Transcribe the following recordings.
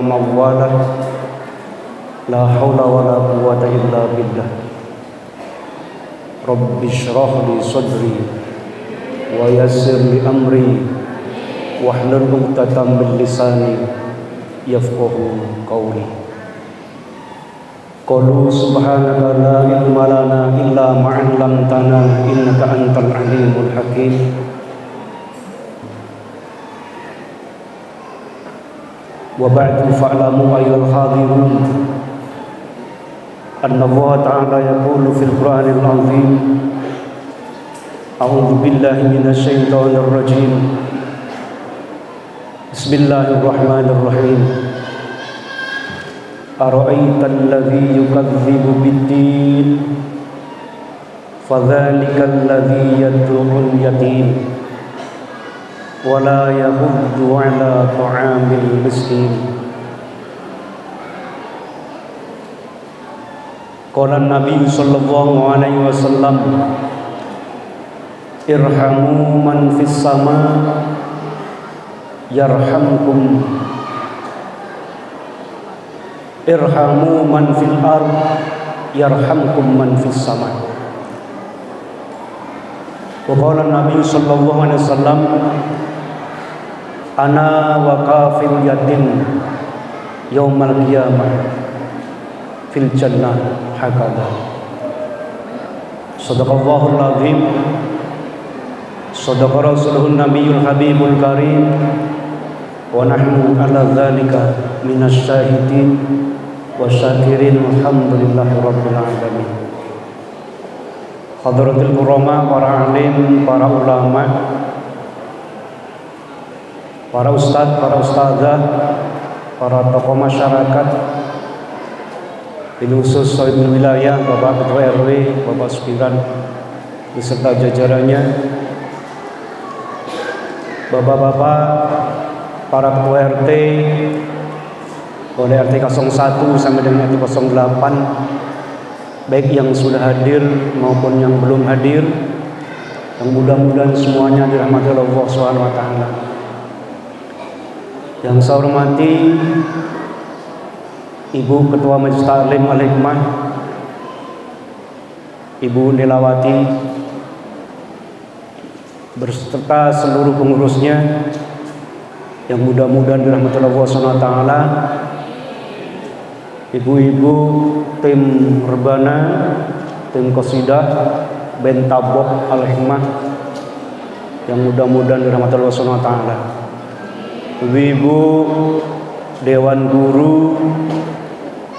mawalah. La haula wala quwwata illa billah. Rabbi shrah li sadri wa yassir li amri wahlul 'uqdatam min lisani yafqahu qawli. Qalu subhanaka la ilma lana illa ma 'allamtana innaka antal alimul hakim. Wa ba'du fa'lamu ayyuhal hadirun anna Allah ta'ala yaqulu fil Qur'anil 'azim a'udzu billahi minasy syaithanir rajim. Bismillahirrahmanirrahim. Ara'aital ladzi yukadzibu bid-din fadzalikal ladzi yad'ul yatim wa la yahuddu 'ala ta'amil miskin. Qala Nabi sallallahu alaihi wasallam, irhamu man fis sama yarhamkum, irhamu man fil ard yarhamkum man fis sama. Wa qala Nabi sallallahu alaihi wasallam, ana wa kafil yatim yaumal qiyamah fil jannah hakada. Sadaqallahul azim. Sadaqa rasuluhun nabiyul habibul karim. Wa nahnu ala dzalika minasy syahidin wa syakirin alhamdulillahi rabbil alamin. Hadratul ulama, para alim, para ulama, para ustadz, para ustadzah, para tokoh masyarakat, ini khusus Sohibul Wilayah, Bapak Ketua RW, Bapak Spiran beserta jajarannya, Bapak-bapak, para Ketua RT, mulai RT 01 sampai dengan RT 08, baik yang sudah hadir maupun yang belum hadir, yang mudah-mudahan semuanya dirahmati Allah Subhanahu wa taala. Yang saya hormati Ibu Ketua Majelis Ta'lim Al-Hikmah, Ibu Nilawati, berserta seluruh pengurusnya yang mudah-mudahan dirahmati Allah Subhanahu wa taala. Ibu-ibu tim Rebana, tim Qasidah, Bentabok Al-Hikmah yang mudah-mudahan dirahmati Allah Subhanahu wa taala. Ibu-ibu Dewan Guru,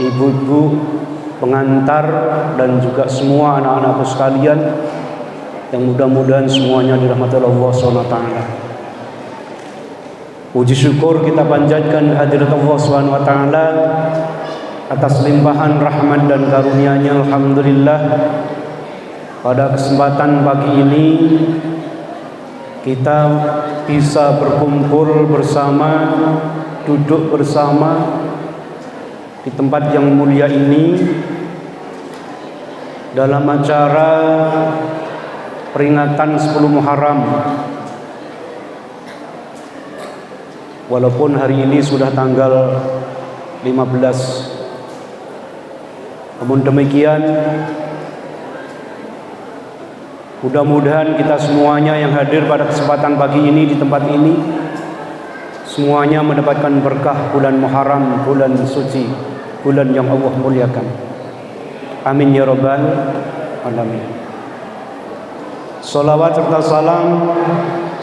ibu-ibu pengantar, dan juga semua anak-anakku sekalian yang mudah-mudahan semuanya dirahmati Allah Subhanahu wa taala. Puji syukur kita panjatkan hadirat Allah Subhanahu wa taala atas limpahan rahmat dan karunia-Nya. Alhamdulillah, pada kesempatan pagi ini kita bisa berkumpul bersama, duduk bersama di tempat yang mulia ini dalam acara peringatan 10 Muharram. Walaupun hari ini sudah tanggal 15, namun demikian mudah-mudahan kita semuanya yang hadir pada kesempatan pagi ini di tempat ini semuanya mendapatkan berkah bulan Muharram, bulan suci, bulan yang Allah muliakan. Amin ya rabbal alamin. Salawat serta salam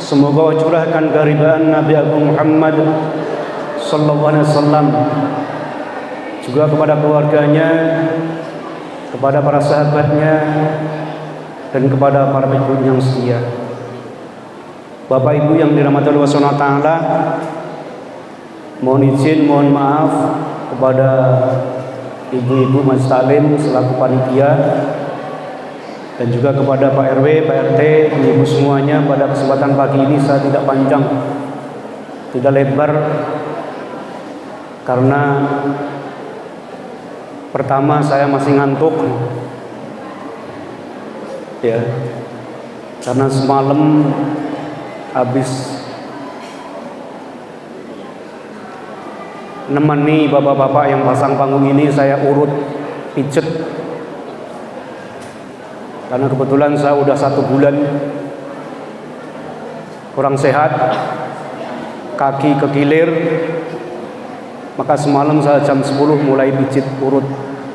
semoga curahkan keridhaan Nabi Agung Muhammad sallallahu alaihi wasallam, juga kepada keluarganya, kepada para sahabatnya, dan kepada para pengikut yang setia. Bapak Ibu yang dirahmati Allah Subhanahu wa taala, mohon izin, mohon maaf kepada ibu-ibu Majelis Taklim selaku panitia, dan juga kepada Pak RW, Pak RT, ibu semuanya. Pada kesempatan pagi ini saya tidak panjang, tidak lebar, karena pertama saya masih ngantuk, ya, karena semalam habis nemeni bapak-bapak yang pasang panggung ini, saya urut pijet. Karena kebetulan saya udah 1 bulan kurang sehat, kaki kekilir, maka semalam saya jam 10 mulai pijit urut,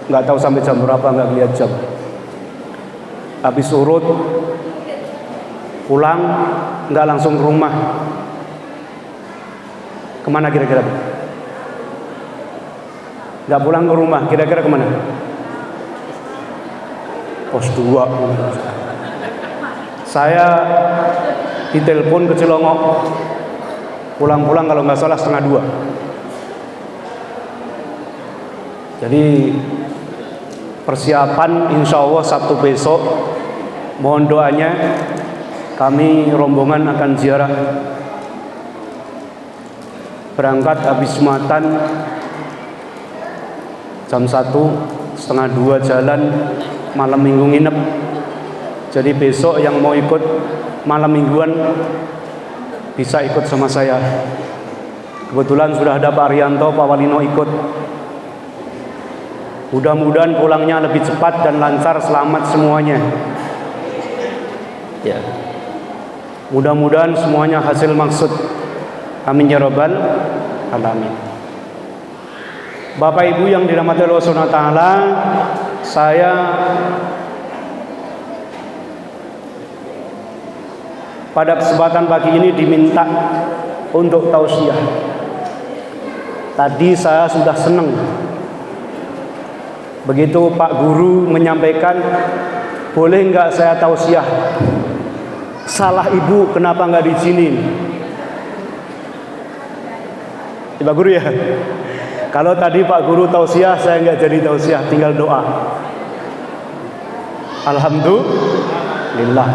nggak tahu sampai jam berapa, nggak lihat jam. Habis urut pulang, nggak langsung ke rumah. Kemana kira-kira? Nggak pulang ke rumah, kira-kira kemana? Pos 2. Saya ditelepon ke Cilongok, pulang-pulang kalau nggak salah 1:30. Jadi persiapan insya Allah Sabtu besok, mohon doanya, kami rombongan akan ziarah, berangkat habis Jumatan jam 1, 1:30 jalan, malam minggu nginep. Jadi besok yang mau ikut malam mingguan bisa ikut sama saya. Kebetulan sudah ada Pak Arianto, Pak Walino ikut. Mudah-mudahan pulangnya lebih cepat dan lancar, selamat semuanya. Ya. Mudah-mudahan semuanya hasil maksud. Amin ya rabbal alamin. Bapak Ibu yang dirahmati Allah Subhanahu wa taala, saya pada kesempatan pagi ini diminta untuk tausiah. Tadi saya sudah senang begitu Pak Guru menyampaikan, boleh nggak saya tausiah? Salah ibu, kenapa nggak diizinin? Pak Guru ya. Kalau tadi Pak Guru tausiah, saya nggak jadi tausiah, tinggal doa. Alhamdulillah.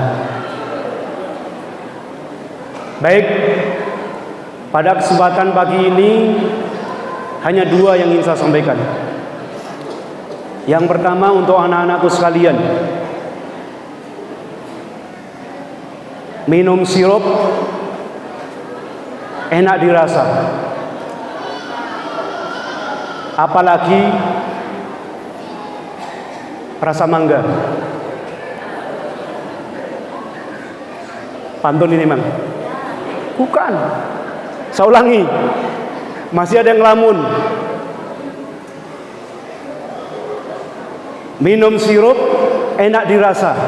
Baik, pada kesempatan pagi ini hanya 2 yang ingin saya sampaikan. Yang pertama untuk anak-anakku sekalian, minum sirup enak dirasa, apalagi rasa mangga. Pantun ini Mang? Bukan. Saya ulangi, masih ada yang ngelamun. Minum sirup enak dirasa,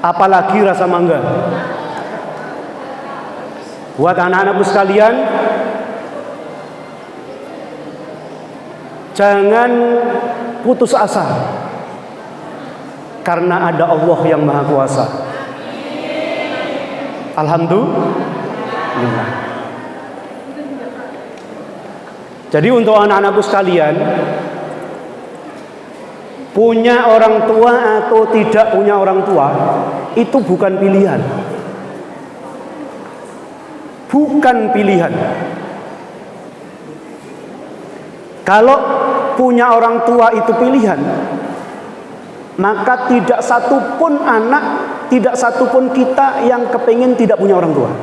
apalagi rasa mangga. Buat anak-anakku sekalian, jangan putus asa, karena ada Allah yang Maha Kuasa. Alhamdulillah. Jadi untuk anak-anakku sekalian, punya orang tua atau tidak punya orang tua itu bukan pilihan. Bukan pilihan. Kalau punya orang tua itu pilihan, maka tidak satupun anak, tidak satupun kita yang kepingin tidak punya orang tua.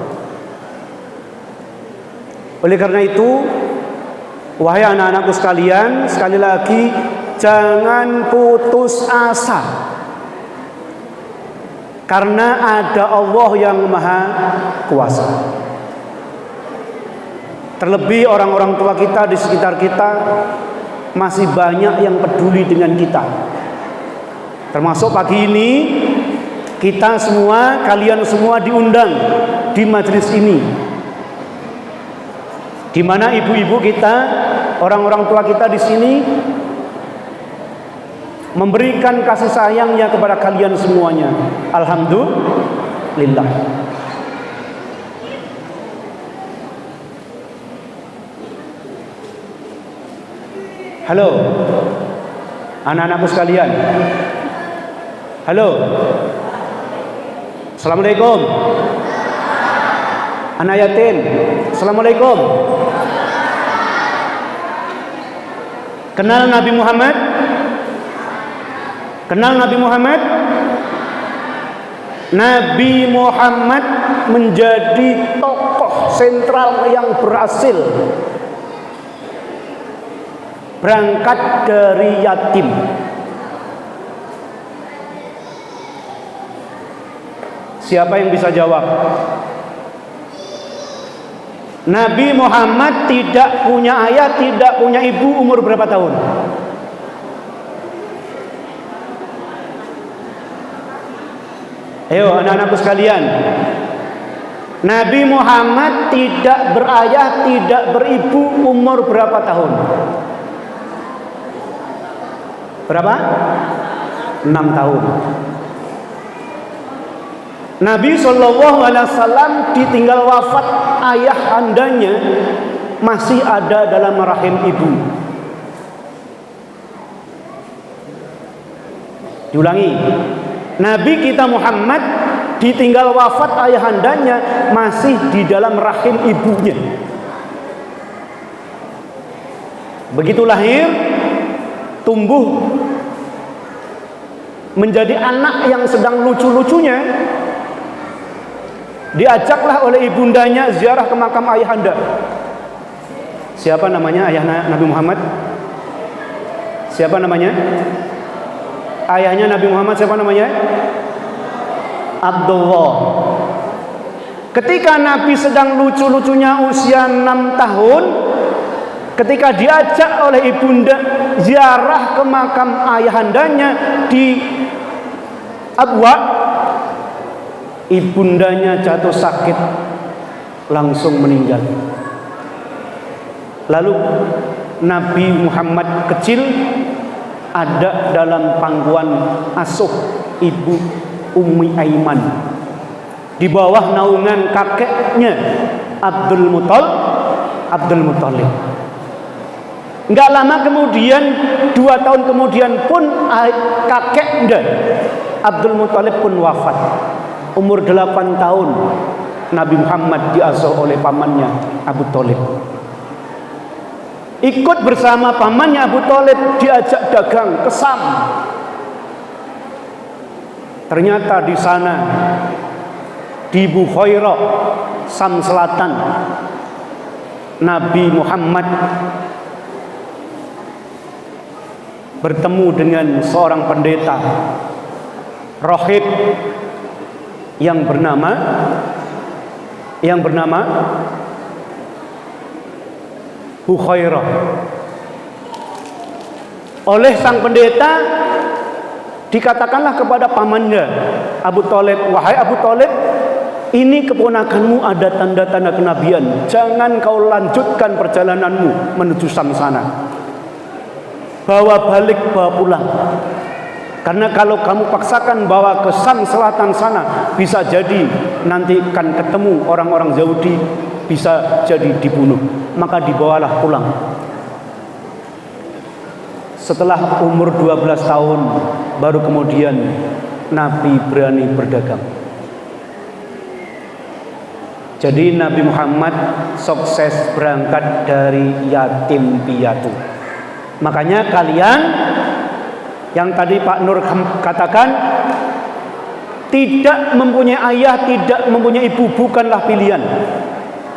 Oleh karena itu, wahai anak-anakku sekalian, sekali lagi, jangan putus asa, karena ada Allah yang Maha Kuasa. Terlebih orang-orang tua kita di sekitar kita masih banyak yang peduli dengan kita. Termasuk pagi ini kita semua, kalian semua diundang di majelis ini, di mana ibu-ibu kita, orang-orang tua kita di sini memberikan kasih sayangnya kepada kalian semuanya. Alhamdulillah. Halo, anak-anakku sekalian. Halo. Assalamualaikum. Anak yatim. Assalamualaikum. Kenal Nabi Muhammad? Kenal Nabi Muhammad? Nabi Muhammad menjadi tokoh sentral yang berhasil berangkat dari yatim. Siapa yang bisa jawab? Nabi Muhammad tidak punya ayah, tidak punya ibu, umur berapa tahun? Ayo anak-anakku sekalian. Nabi Muhammad tidak berayah, tidak beribu, umur berapa tahun? Berapa? 6 tahun. Nabi SAW ditinggal wafat ayah andanya masih ada dalam rahim ibu. Diulangi, Nabi kita Muhammad ditinggal wafat ayah andanya masih di dalam rahim ibunya. Begitu lahir, tumbuh menjadi anak yang sedang lucu-lucunya, diajaklah oleh ibundanya ziarah ke makam ayahanda. Siapa namanya ayah Nabi Muhammad? Siapa namanya? Ayahnya Nabi Muhammad siapa namanya? Abdullah. Ketika Nabi sedang lucu-lucunya usia 6 tahun, ketika diajak oleh ibunda ziarah ke makam ayahandanya di Abwa, ibundanya jatuh sakit, langsung meninggal. Lalu Nabi Muhammad kecil ada dalam pangkuan asuh ibu Ummi Aiman, di bawah naungan kakeknya Abdul Muthalib. Enggak lama kemudian, 2 tahun kemudian pun kakeknya Abdul Muthalib pun wafat. Umur 8 tahun Nabi Muhammad diasuh oleh pamannya Abu Thalib. Ikut bersama pamannya Abu Thalib diajak dagang ke Sam. Ternyata di sana, di Bukhairah, Sam Selatan, Nabi Muhammad bertemu dengan seorang pendeta rahib yang bernama Bukhairah. Oleh sang pendeta dikatakanlah kepada pamannya Abu Thalib, wahai Abu Thalib, ini keponakanmu ada tanda-tanda kenabian, jangan kau lanjutkan perjalananmu menuju Sam sana, bawa pulang. Karena kalau kamu paksakan bawa ke Sam Selatan sana, bisa jadi nanti akan ketemu orang-orang Yahudi, bisa jadi dibunuh. Maka dibawalah pulang. Setelah umur 12 tahun, baru kemudian Nabi berani berdagang. Jadi Nabi Muhammad sukses berangkat dari yatim piatu. Makanya kalian yang tadi Pak Nur katakan, tidak mempunyai ayah, tidak mempunyai ibu bukanlah pilihan.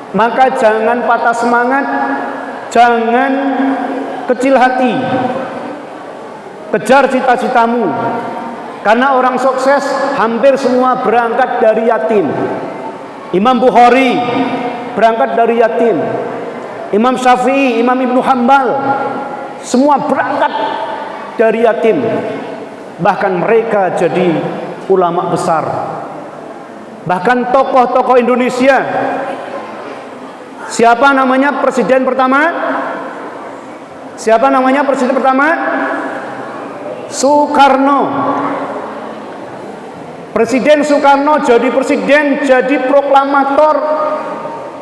Maka jangan patah semangat, jangan kecil hati, kejar cita-citamu. Karena orang sukses hampir semua berangkat dari yatim. Imam Bukhari berangkat dari yatim, Imam Syafi'i, Imam Ibnu Hanbal, semua berangkat dari yatim. Bahkan mereka jadi ulama besar. Bahkan tokoh-tokoh Indonesia, siapa namanya presiden pertama? Siapa namanya presiden pertama? Soekarno. Presiden Soekarno jadi presiden, jadi proklamator,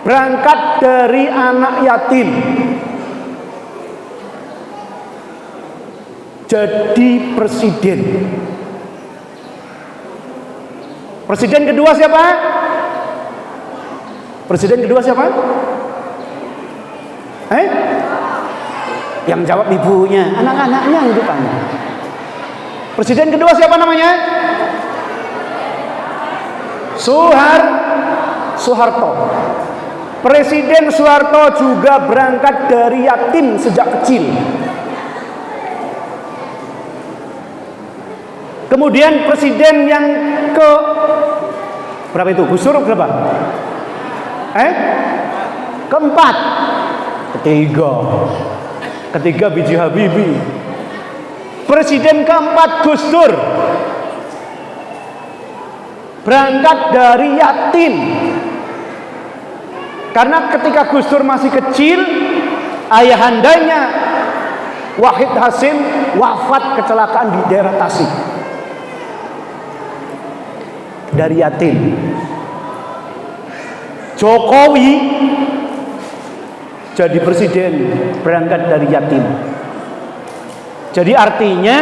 berangkat dari anak yatim. Jadi presiden. Presiden kedua siapa? Presiden kedua siapa? Yang jawab ibunya, anak-anaknya itu tanya. Presiden kedua siapa namanya? Soeharto. Presiden Soeharto juga berangkat dari yatim sejak kecil. Kemudian presiden yang ke berapa itu? Gus Dur berapa? Keempat. Ketiga B.J. Habibie. Presiden keempat Gus Dur berangkat dari yatim. Karena ketika Gus Dur masih kecil, ayahandanya Wahid Hasim wafat kecelakaan di daerah Tasik. Dari yatim. Jokowi jadi presiden berangkat dari yatim. Jadi artinya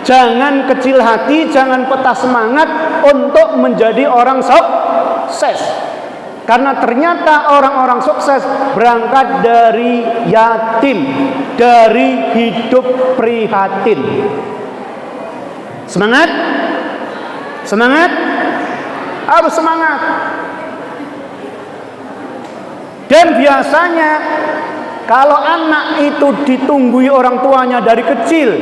jangan kecil hati, jangan patah semangat untuk menjadi orang sukses. Karena ternyata orang-orang sukses berangkat dari yatim, dari hidup prihatin. Semangat? Semangat? Harus semangat. Dan biasanya kalau anak itu ditunggui orang tuanya dari kecil,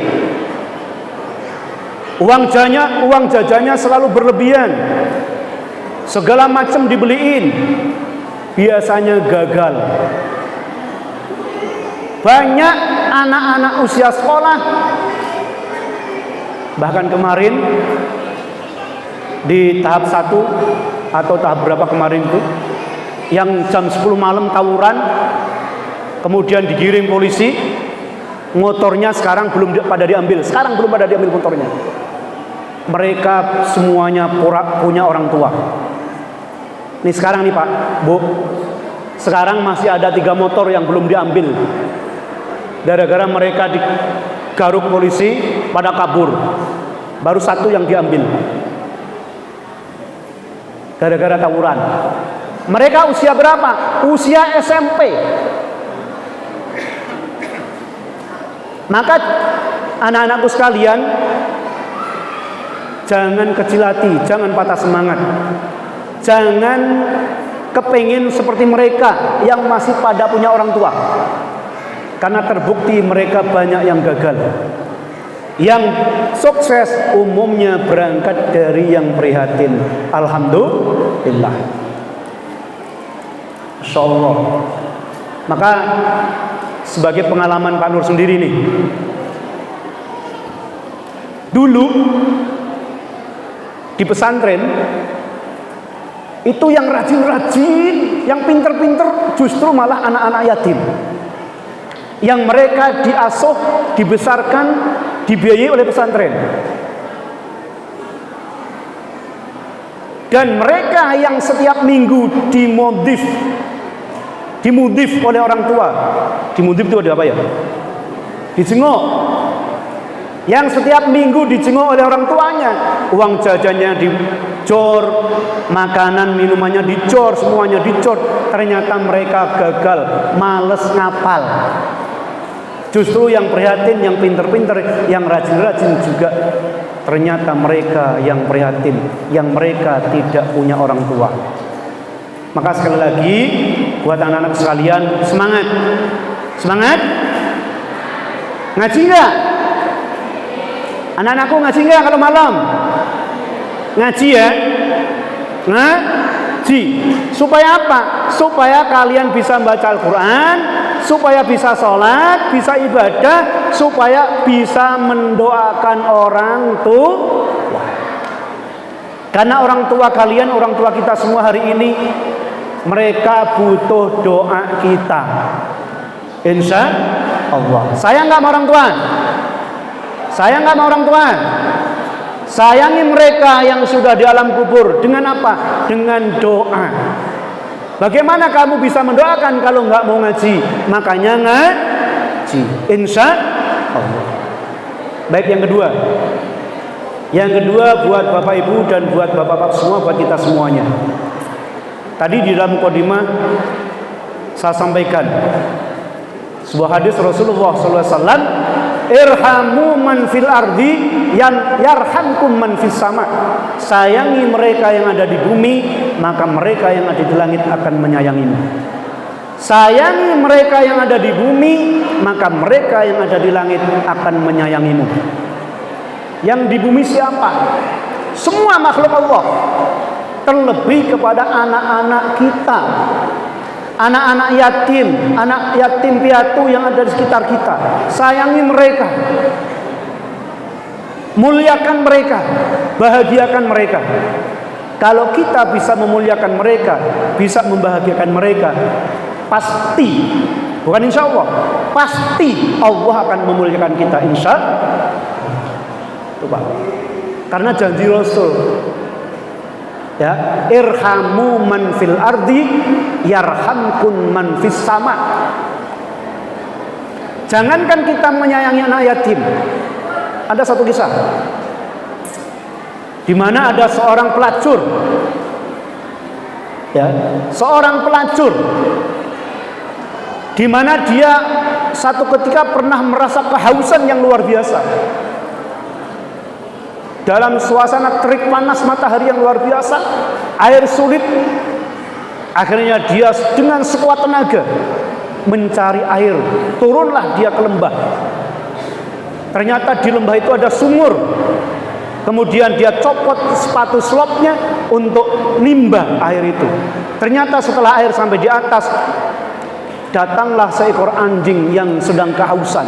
uang jajannya selalu berlebihan, segala macam dibeliin, biasanya gagal. Banyak anak-anak usia sekolah, bahkan kemarin di tahap 1 atau tahap berapa kemarin itu, yang jam 10 malam tawuran, kemudian digiring polisi, motornya sekarang belum pada diambil. Sekarang belum pada diambil motornya. Mereka semuanya punya orang tua. Nih sekarang nih Pak, Bu, sekarang masih ada 3 motor yang belum diambil. Gara-gara mereka digaruk polisi pada kabur. Baru 1 yang diambil. Gara-gara tawuran. Mereka usia berapa? Usia SMP. Maka anak-anakku sekalian, jangan kecil hati, jangan patah semangat. Jangan kepengin seperti mereka yang masih pada punya orang tua. Karena terbukti mereka banyak yang gagal. Yang sukses umumnya berangkat dari yang prihatin. Alhamdulillah. Insyaallah. Maka sebagai pengalaman Pak Nur sendiri nih, dulu di pesantren itu yang rajin-rajin, yang pinter-pinter justru malah anak-anak yatim, yang mereka diasuh, dibesarkan, dibiayai oleh pesantren. Dan mereka yang setiap minggu dimudif oleh orang tua. Dimudif itu ada apa ya? Dijenguk. Yang setiap minggu dijenguk oleh orang tuanya. Uang jajannya dicor, makanan minumannya dicor, semuanya dicor. Ternyata mereka gagal, males ngapal. Justru yang prihatin, yang pinter-pinter, yang rajin-rajin juga ternyata mereka yang prihatin, yang mereka tidak punya orang tua. Maka sekali lagi buat anak-anak sekalian, semangat. Semangat. Ngaji enggak? Anak-anakku ngaji enggak kalau malam? Ngaji ya? Ngaji. Supaya apa? Supaya kalian bisa baca Al-Quran, supaya bisa sholat, bisa ibadah, supaya bisa mendoakan orang tua. Karena orang tua kalian, orang tua kita semua hari ini, mereka butuh doa kita. Insya Allah. Saya nggak mau orang tua. Saya nggak mau orang tua. Sayangi mereka yang sudah di alam kubur. Dengan apa? Dengan doa. Bagaimana kamu bisa mendoakan kalau nggak mau ngaji? Makanya ngaji. Insya Allah. Baik, yang kedua. Yang kedua buat Bapak Ibu dan buat Bapak-bapak semua, buat kita semuanya. Tadi di dalam mukadimah saya sampaikan sebuah hadis Rasulullah SAW, irhamu man fil ardi yarhamkum man fis sama. Sayangi mereka yang ada di bumi, maka mereka yang ada di langit akan menyayangimu. Sayangi mereka yang ada di bumi, maka mereka yang ada di langit akan menyayangimu. Yang di bumi siapa? Semua makhluk Allah. Terlebih kepada anak-anak kita, anak-anak yatim piatu yang ada di sekitar kita. Sayangi mereka, muliakan mereka, bahagiakan mereka. Kalau kita bisa memuliakan mereka, bisa membahagiakan mereka, pasti, bukan insya Allah, pasti Allah akan memuliakan kita, insya Allah. Karena janji Rasul, ya, irhamu man fil ardi yarhamkum man fis sama. Jangankan kita menyayangi anak yatim. Ada satu kisah di mana ada seorang pelacur, ya, seorang pelacur di mana dia satu ketika pernah merasa kehausan yang luar biasa. Dalam suasana terik panas matahari yang luar biasa, air sulit. Akhirnya dia dengan sekuat tenaga mencari air. Turunlah dia ke lembah. Ternyata di lembah itu ada sumur. Kemudian dia copot sepatu slopnya untuk nimbah air itu. Ternyata setelah air sampai di atas, datanglah seekor anjing yang sedang kehausan.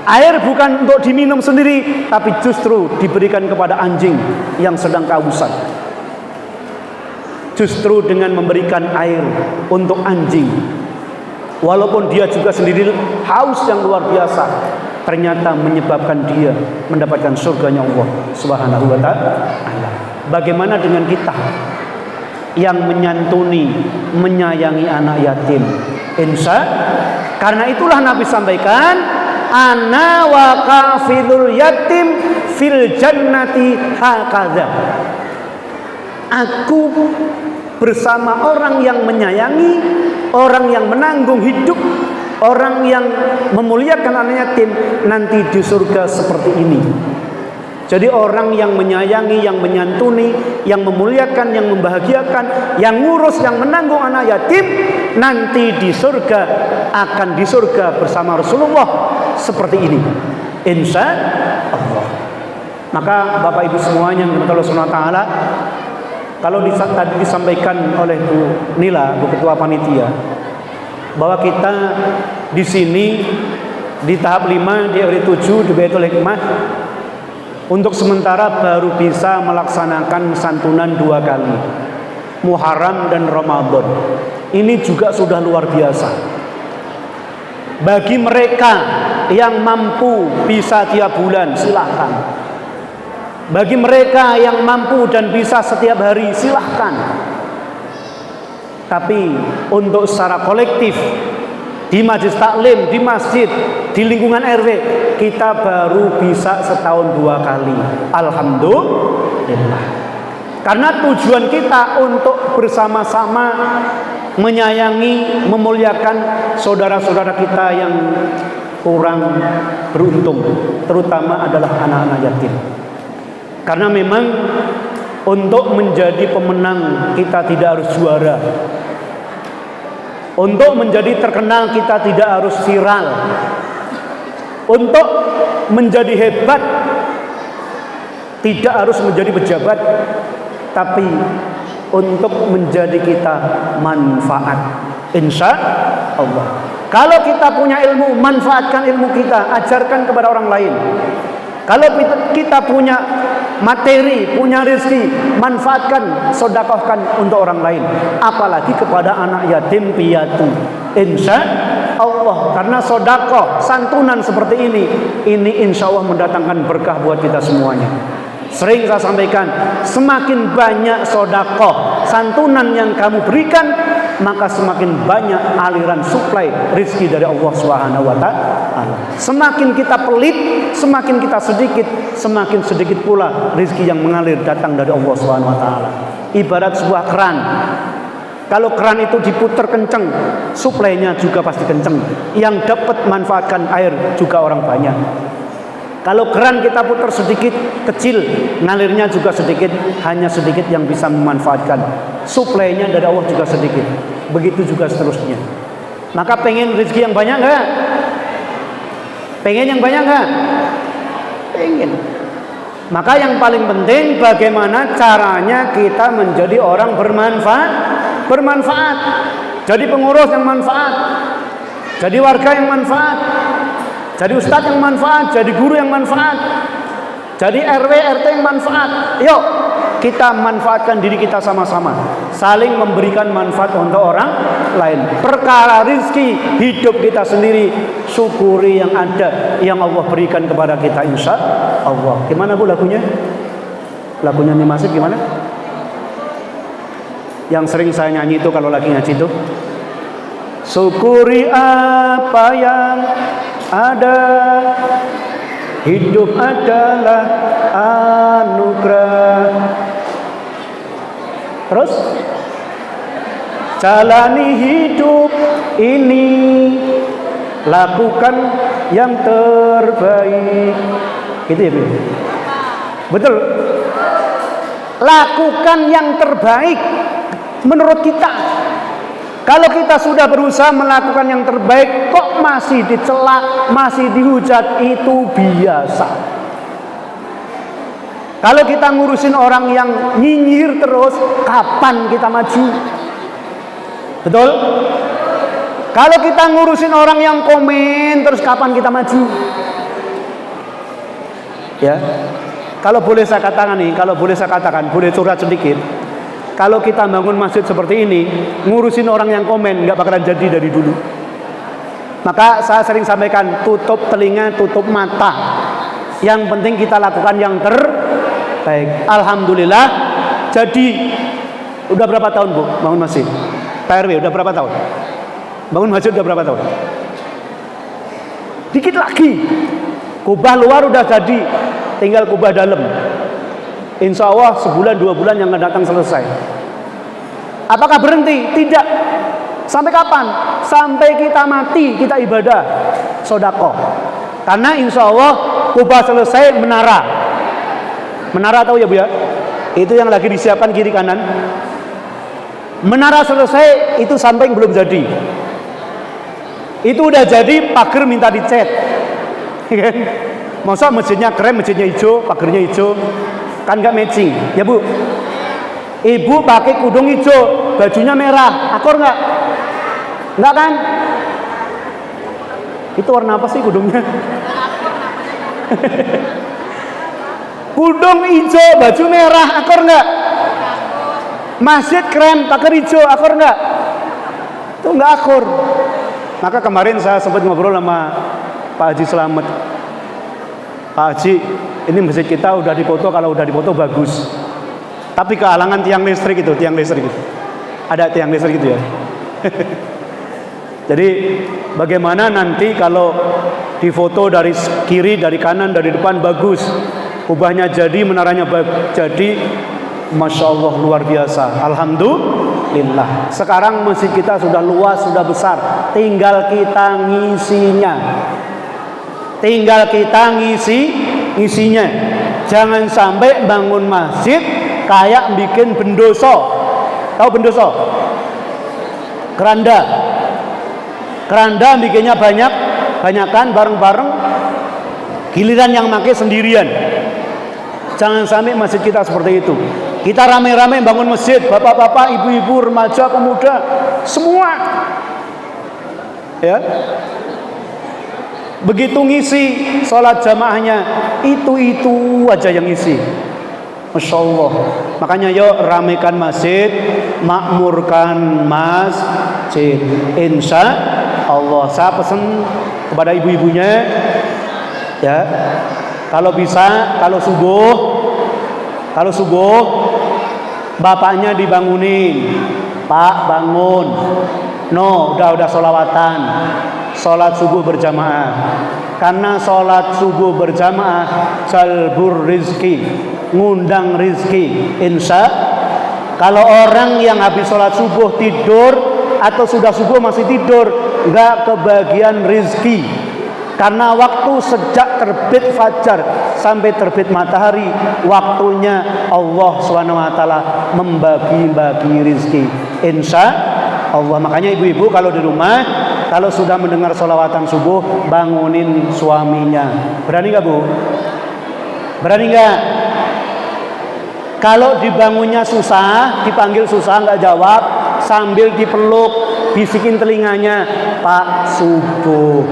Air bukan untuk diminum sendiri, tapi justru diberikan kepada anjing yang sedang kehausan. Justru dengan memberikan air untuk anjing, walaupun dia juga sendiri haus yang luar biasa, ternyata menyebabkan dia mendapatkan surganya Allah Subhanahu wa ta'ala. Bagaimana dengan kita yang menyantuni, menyayangi anak yatim? Karena itulah Nabi sampaikan, ana wa kafilul yatim fil jannati hakadha. Aku bersama orang yang menyayangi, orang yang menanggung hidup, orang yang memuliakan anak yatim nanti di surga seperti ini. Jadi orang yang menyayangi, yang menyantuni, yang memuliakan, yang membahagiakan, yang ngurus, yang menanggung anak yatim, nanti di surga akan di surga bersama Rasulullah seperti ini, insya Allah. Maka Bapak Ibu semuanya yang dirahmati Allah Subhanahu wa taala, kalau tadi disampaikan oleh Bu Nila, Bu Ketua Panitia, bahwa kita di sini di tahap 5 di RW 7 di Baitul Hikmah untuk sementara baru bisa melaksanakan santunan 2 kali, Muharram dan Ramadan. Ini juga sudah luar biasa. Bagi mereka yang mampu bisa tiap bulan, silahkan. Bagi mereka yang mampu dan bisa setiap hari, silahkan. Tapi untuk secara kolektif, di majelis taklim, di masjid, di lingkungan RW, kita baru bisa setahun 2 kali. Alhamdulillah. Karena tujuan kita untuk bersama-sama menyayangi, memuliakan saudara-saudara kita yang kurang beruntung, terutama adalah anak-anak yatim. Karena memang untuk menjadi pemenang kita tidak harus juara. Untuk menjadi terkenal kita tidak harus viral. Untuk menjadi hebat tidak harus menjadi pejabat, tapi untuk menjadi kita manfaat, insya Allah. Kalau kita punya ilmu, manfaatkan ilmu kita, ajarkan kepada orang lain. Kalau kita punya materi, punya rezeki, manfaatkan, sedekahkan untuk orang lain. Apalagi kepada anak yatim piatu, insya Allah. Karena sedekah, santunan seperti ini insya Allah mendatangkan berkah buat kita semuanya. Sering saya sampaikan, semakin banyak sedekah, santunan yang kamu berikan, maka semakin banyak aliran suplai rezeki dari Allah Subhanahu wa ta'ala. Semakin kita pelit, semakin kita sedikit, semakin sedikit pula rezeki yang mengalir datang dari Allah Subhanahu wa ta'ala. Ibarat sebuah keran. Kalau keran itu diputar kenceng, suplainya juga pasti kenceng. Yang dapat manfaatkan air juga orang banyak. Kalau keran kita putar sedikit, kecil, ngalirnya juga sedikit, hanya sedikit yang bisa memanfaatkan. Suplainya dari Allah juga sedikit. Begitu juga seterusnya. Maka pengen rezeki yang banyak nggak? Pengen yang banyak nggak? Pengen. Maka yang paling penting bagaimana caranya kita menjadi orang bermanfaat. Jadi pengurus yang manfaat. Jadi warga yang manfaat. Jadi ustadz yang manfaat, jadi guru yang manfaat, jadi RW RT yang manfaat. Yuk kita manfaatkan diri kita sama-sama, saling memberikan manfaat untuk orang lain. Perkara rizki hidup kita sendiri, syukuri yang ada, yang Allah berikan kepada kita, insya Allah. Gimana Bu lagunya? Lagunya Nimasif gimana? Yang sering saya nyanyi itu kalau lagi ngaji itu, syukuri apa yang ada, hidup adalah anugerah. Terus jalani hidup ini, lakukan yang terbaik. Gitu ya Bu? Betul. Lakukan yang terbaik menurut kita. Kalau kita sudah berusaha melakukan yang terbaik, kok masih dicela, masih dihujat, itu biasa. Kalau kita ngurusin orang yang nyinyir terus, kapan kita maju? Betul? Kalau kita ngurusin orang yang komen terus, kapan kita maju? Ya. Kalau boleh saya katakan nih, boleh curhat sedikit. Kalau kita bangun masjid seperti ini, ngurusin orang yang komen nggak bakalan jadi dari dulu. Maka saya sering sampaikan, tutup telinga, tutup mata. Yang penting kita lakukan yang terbaik. Alhamdulillah. Jadi udah berapa tahun Bu bangun masjid? Pak RW udah berapa tahun? Bangun masjid udah berapa tahun? Dikit lagi. Kubah luar udah jadi, tinggal kubah dalam. Insya Allah sebulan 2 bulan yang akan datang selesai. Apakah berhenti? Tidak. Sampai kapan? Sampai kita mati kita ibadah sedekah. Karena insya Allah kubah selesai, menara tahu ya Bu ya? Itu yang lagi disiapkan kiri kanan. Menara selesai, itu samping belum jadi. Itu udah jadi, pagar minta dicat. Masa masjidnya krem, masjidnya hijau, pagarnya hijau. Kan gak matching, ya Bu. Ibu pakai kudung hijau, bajunya merah, akor nggak? Nggak kan? Itu warna apa sih kudungnya? Kudung hijau, baju merah, akor nggak? Masjid krem, pagar hijau, akor nggak? Itu nggak akor. Maka kemarin saya sempat ngobrol sama Pak Haji Slamet. Pak Haji, ini masjid kita udah dipoto, kalau udah dipoto bagus. Tapi kehalangan tiang listrik itu. Ada tiang listrik gitu ya. Jadi bagaimana nanti kalau difoto dari kiri, dari kanan, dari depan bagus. Kubahnya jadi, menaranya jadi. Masya Allah luar biasa. Alhamdulillah. Sekarang masjid kita sudah luas, sudah besar. Tinggal kita ngisinya. Isinya. Jangan sampai bangun masjid kayak bikin bendoso. Tahu bendoso? Keranda bikinnya banyakan bareng-bareng. Giliran yang pakai sendirian. Jangan sampai masjid kita seperti itu. Kita rame-rame bangun masjid, bapak-bapak, ibu-ibu, remaja, pemuda, semua. Ya. Begitu ngisi sholat jamaahnya, itu aja yang ngisi. Masya Allah. Makanya yuk ramekan masjid, makmurkan masjid. Insya Allah. Saya pesan kepada ibu-ibunya, ya, kalau bisa, kalau subuh bapaknya dibangunin, Pak bangun. No, udah sholawatan. Sholat subuh berjamaah. Karena sholat subuh berjamaah jalbur rizki, ngundang rizki. Insya Kalau orang yang habis sholat subuh tidur atau sudah subuh masih tidur, nggak kebagian rizki. Karena waktu sejak terbit fajar sampai terbit matahari, waktunya Allah SWT membagi-bagi rizki. Insya Allah. Makanya ibu-ibu kalau di rumah, kalau sudah mendengar sholawatan subuh, bangunin suaminya. Berani nggak Bu? Berani nggak? Kalau dibangunnya susah, dipanggil susah nggak jawab, sambil dipeluk, bisikin telinganya, Pak subuh.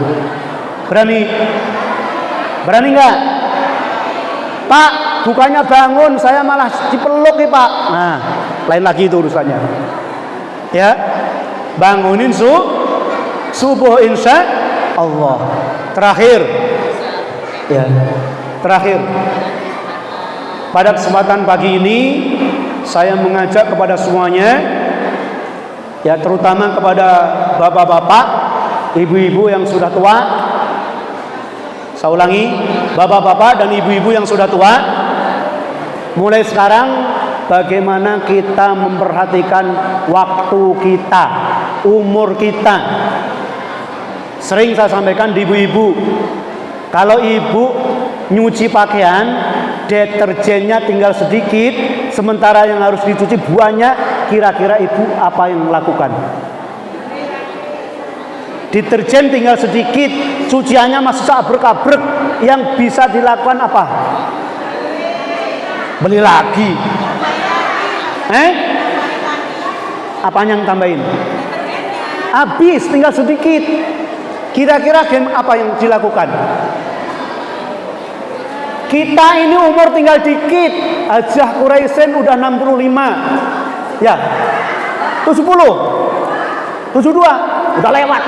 Berani? Berani nggak? Pak, bukannya bangun, saya malah dipeluk nih Pak. Nah, lain lagi itu urusannya. Ya, bangunin subuh insya Allah. Terakhir, ya, terakhir. Pada kesempatan pagi ini saya mengajak kepada semuanya, ya terutama kepada bapak-bapak, ibu-ibu yang sudah tua. Saya ulangi, bapak-bapak dan ibu-ibu yang sudah tua, mulai sekarang bagaimana kita memperhatikan waktu kita, umur kita. Sering saya sampaikan di ibu-ibu, kalau ibu nyuci pakaian, deterjennya tinggal sedikit, sementara yang harus dicuci banyak, kira-kira ibu apa yang melakukan? Deterjen tinggal sedikit, cuciannya masih abrek-abrek, yang bisa dilakukan apa? Beli lagi. Apa yang tambahin? Habis, tinggal sedikit. Kira-kira apa yang dilakukan? Kita ini umur tinggal dikit. Hajah Quraisyin udah 65. Ya. 70. 72. Udah lewat.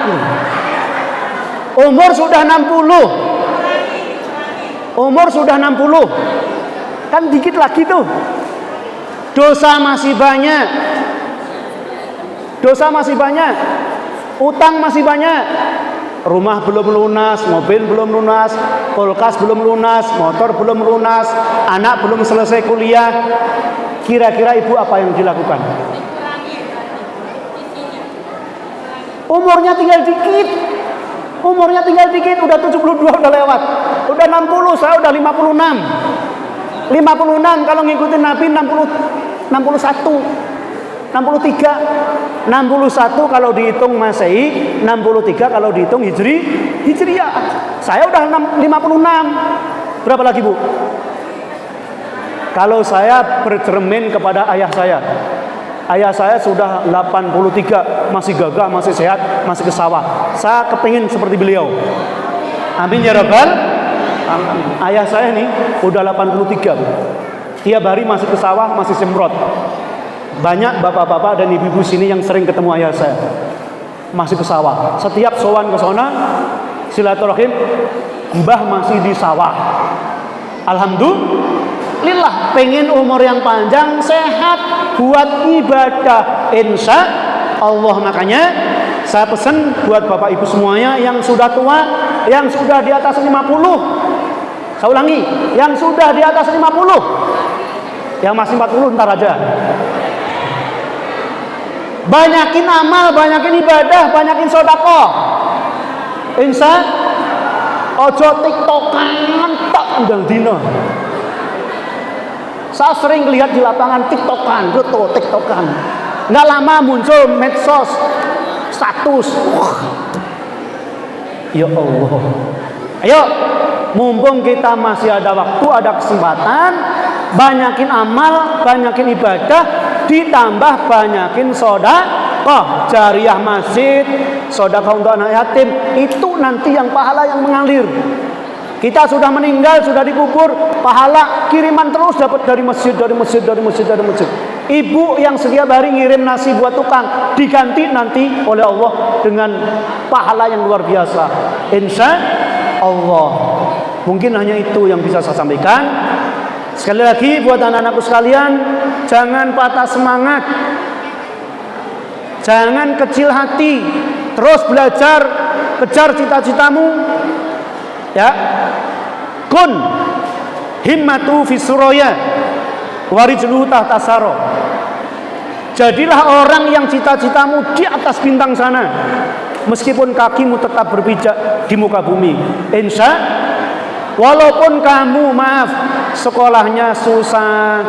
Umur sudah 60. Umur sudah 60. Kan dikit lagi tuh. Dosa masih banyak. Dosa masih banyak. Utang masih banyak. Rumah belum lunas, mobil belum lunas, kulkas belum lunas, motor belum lunas, anak belum selesai kuliah. Kira-kira ibu apa yang dilakukan? Umurnya tinggal dikit. Umurnya tinggal dikit, udah 72 udah lewat. Udah 60, saya udah 56. 56 kalau ngikutin Nabi 61. 63, 61 kalau dihitung Masehi, 63 kalau dihitung Hijriah. Saya udah 56. Berapa lagi, Bu? Kalau saya bercermin kepada ayah saya. Ayah saya sudah 83, masih gagah, masih sehat, masih ke sawah. Saya kepingin seperti beliau. Amin ya Rabbal. Ayah saya nih udah 83, Bu. Tiap hari masih ke sawah, masih semprot. Banyak bapak-bapak dan ibu-ibu sini yang sering ketemu ayah saya, masih ke sawah. Setiap sowan ke sana silaturahim, mbah masih di sawah. Alhamdulillah, pengen umur yang panjang, sehat, buat ibadah insya Allah. Makanya saya pesan buat bapak ibu semuanya yang sudah tua, yang sudah di atas 50. Saya ulangi, yang sudah di atas 50. Yang masih 40 ntar aja. Banyakin amal, banyakin ibadah, banyakin sedekah. Insya ojo tiktokan tak undang dino. Saya sering lihat di lapangan tiktokan, betul tiktokan. Nggak lama muncul medsos, status. Ya Allah. Ayo, mumpung kita masih ada waktu, ada kesempatan, banyakin amal, banyakin ibadah, ditambah banyakin sedekah jariah masjid, sedekah untuk anak yatim. Itu nanti yang pahala yang mengalir. Kita sudah meninggal, sudah dikubur, pahala kiriman terus dapat dari masjid, dari masjid, dari masjid, dari masjid. Ibu yang setiap hari ngirim nasi buat tukang, diganti nanti oleh Allah dengan pahala yang luar biasa. Insya Allah. Mungkin hanya itu yang bisa saya sampaikan. Sekali lagi buat anak-anakku sekalian, jangan patah semangat, jangan kecil hati, terus belajar, kejar cita-citamu, ya. Kun himmatu fi suraya warijlu tahta saro. Jadilah orang yang cita-citamu di atas bintang sana, meskipun kakimu tetap berpijak di muka bumi. Insya, walaupun kamu maaf sekolahnya susah,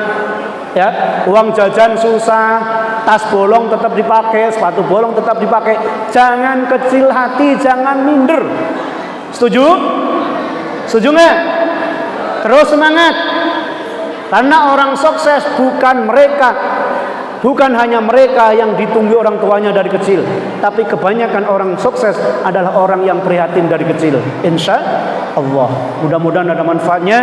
ya, uang jajan susah, tas bolong tetap dipakai, sepatu bolong tetap dipakai. Jangan kecil hati, jangan minder. Setuju? Setuju nggak? Terus semangat. Karena orang sukses bukan hanya mereka yang ditunggu orang tuanya dari kecil, tapi kebanyakan orang sukses adalah orang yang prihatin dari kecil. Insya Allah. Mudah-mudahan ada manfaatnya.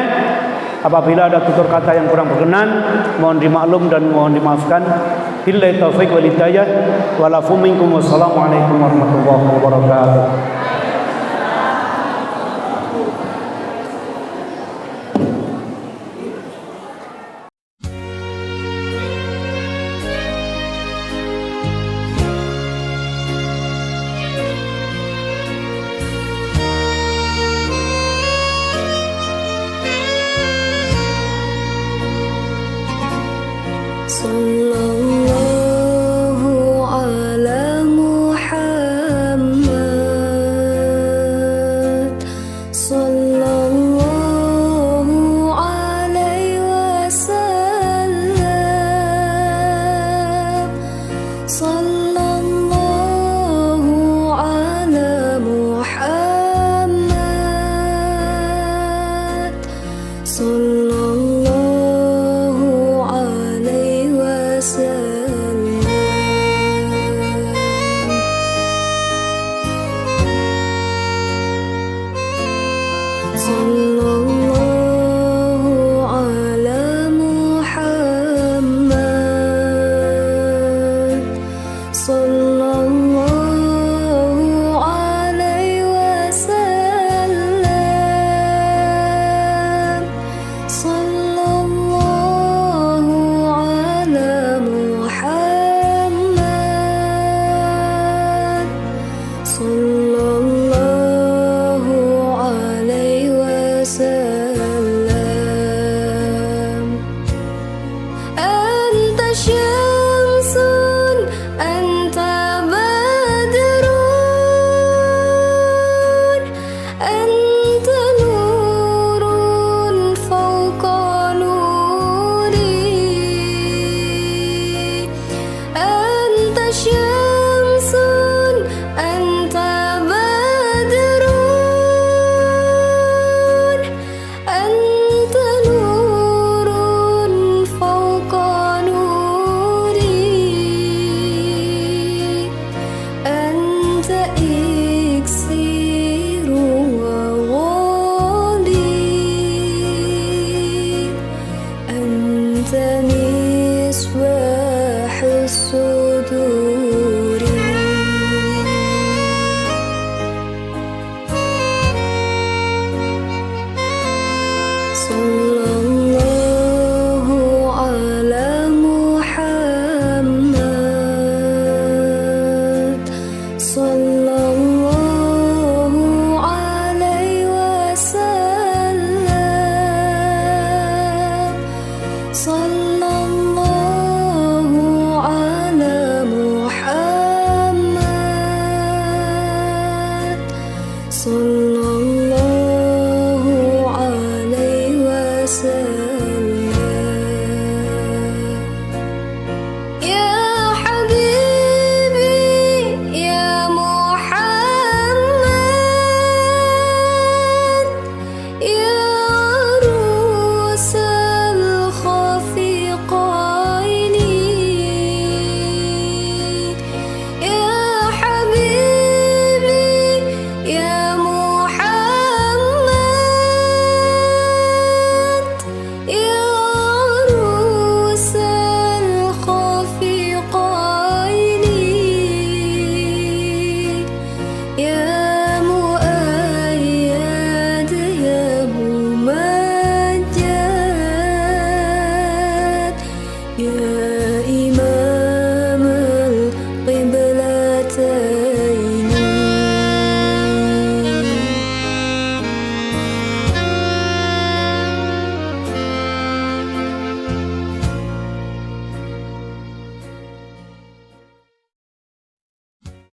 Apabila ada tutur kata yang kurang berkenan, mohon dimaklum dan mohon dimaafkan. Billahi taufiq wal hidayah. Walafu minkum. Wassalamualaikum warahmatullahi wabarakatuh. Sallallahu ala Muhammad, sallallahu alaihi wasallam, sallallahu ala Muhammad, sallallahu alaihi wasallam. Sallallahu ala Muhammad, sallallahu alaihi wasallam, sallallahu ala Muhammad, sallallahu alaihi wasallam. Anta